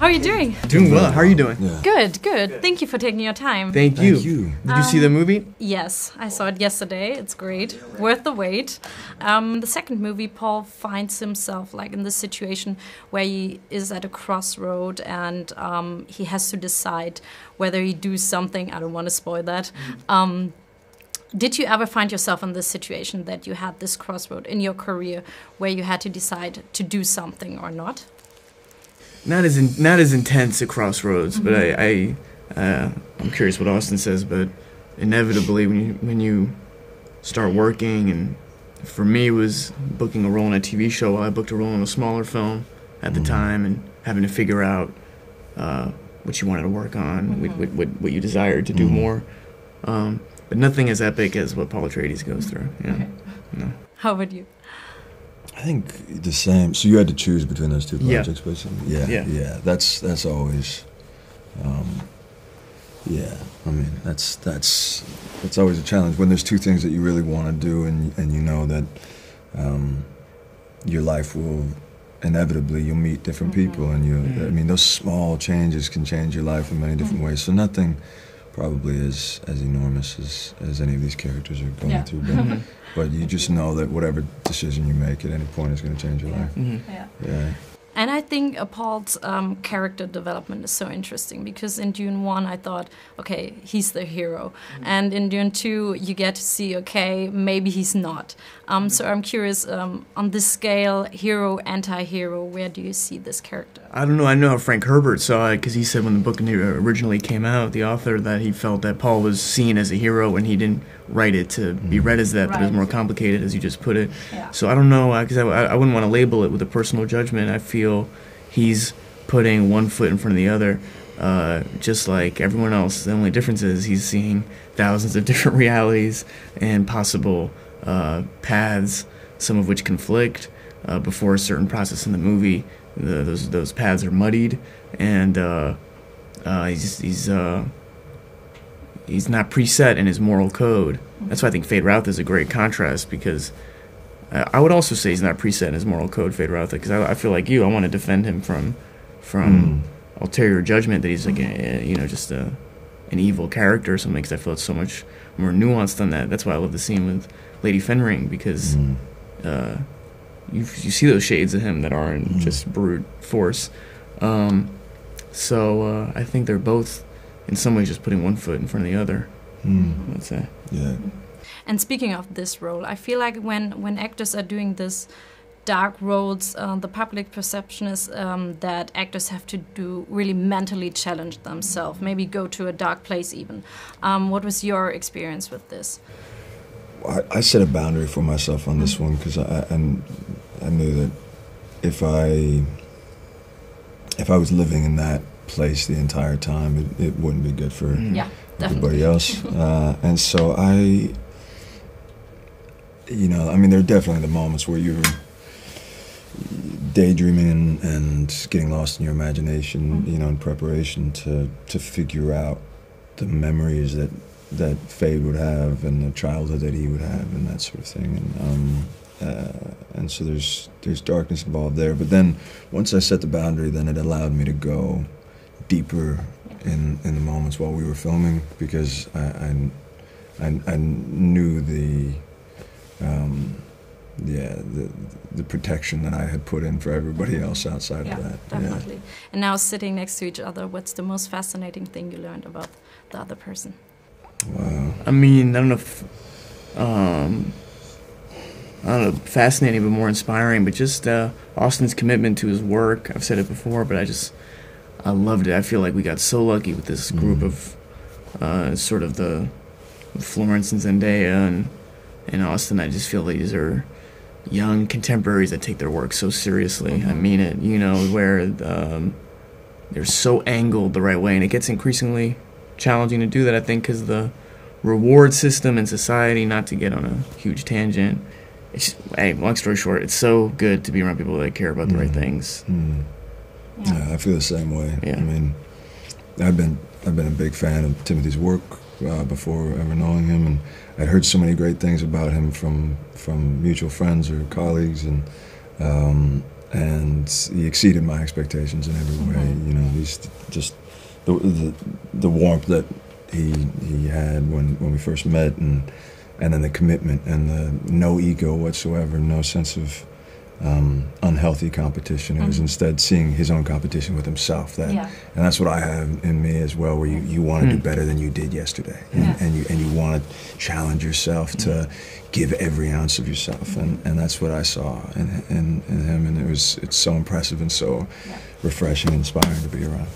How are you doing? Doing well. How are you doing? Yeah. Good, good. Thank you for taking your time. Thank you. Did you see the movie? Yes, I saw it yesterday. It's great. Worth the wait. The second movie, Paul finds himself like in this situation where he is at a crossroad and he has to decide whether he do something. I don't want to spoil that. Did you ever find yourself in this situation that you had this crossroad in your career where you had to decide to do something or not? Not as intense a crossroads, but I'm curious what Austin says. But inevitably, when you start working, and for me, it was booking a role in a TV show while I booked a role in a smaller film at the time, and having to figure out what you wanted to work on, what you desired to do more. But nothing as epic as what Paul Atreides goes through. Yeah. Okay. No. How about you? I think the same. So you had to choose between those two projects, basically. Yeah. That's always, yeah. I mean, that's always a challenge when there's two things that you really want to do, and you know that your life will inevitably you'll meet different people, and I mean, those small changes can change your life in many different ways. So nothing probably as enormous as any of these characters are going through, but you just know that whatever decision you make at any point is going to change your life. Yeah. And I think Paul's character development is so interesting because in Dune 1 I thought, okay, he's the hero. And in Dune 2 you get to see, okay, maybe he's not. So I'm curious, on this scale, hero, anti-hero, where do you see this character? I don't know. I know how Frank Herbert saw it because he said when the book originally came out, the author, that he felt that Paul was seen as a hero and he didn't write it to be read as that, but it was more complicated, as you just put it. Yeah. So I don't know, because I wouldn't want to label it with a personal judgment. I feel he's putting one foot in front of the other, just like everyone else. The only difference is he's seeing thousands of different realities and possible paths, some of which conflict. Before a certain process in the movie, those paths are muddied, and he's not preset in his moral code. That's why I think Feyd-Rautha is a great contrast, because I would also say he's not preset in his moral code, Feyd-Rautha, because I feel like you. I want to defend him from ulterior judgment that he's like just an evil character or something, because I feel it's so much more nuanced than that. That's why I love the scene with Lady Fenring, because you see those shades of him that aren't just brute force. So I think they're both in some ways just putting one foot in front of the other, let's say. Yeah. And speaking of this role, I feel like when actors are doing this dark roles, the public perception is that actors have to do really mentally challenge themselves, maybe go to a dark place even. What was your experience with this? I set a boundary for myself on this one because I knew that if I was living in that place the entire time, it wouldn't be good for everybody else. And so there are definitely the moments where you're daydreaming and getting lost in your imagination, in preparation to figure out the memories that Feyd would have and the childhood that he would have and that sort of thing. And so there's darkness involved there. But then once I set the boundary, then it allowed me to go deeper in the moments while we were filming, because I knew the protection that I had put in for everybody else outside of that. Definitely. And now sitting next to each other, what's the most fascinating thing you learned about the other person? Wow. I mean, I don't know if fascinating, but more inspiring. But just Austin's commitment to his work. I've said it before, but I loved it. I feel like we got so lucky with this group of sort of the Florence and Zendaya and Austin. I just feel like these are young contemporaries that take their work so seriously. I mean it, where they're so angled the right way, and it gets increasingly challenging to do that, I think, because the reward system in society, not to get on a huge tangent, long story short, it's so good to be around people that care about the right things. Yeah, I feel the same way. Yeah. I mean, I've been a big fan of Timothe's work before ever knowing him, and I'd heard so many great things about him from mutual friends or colleagues, and and he exceeded my expectations in every way. You know, he's just the warmth that he had when we first met, and then the commitment and the no ego whatsoever, no sense of unhealthy competition. It was instead seeing his own competition with himself. And that's what I have in me as well, where you want to do better than you did yesterday, and you want to challenge yourself to give every ounce of yourself, and that's what I saw in him, and it's so impressive and so refreshing and inspiring to be around.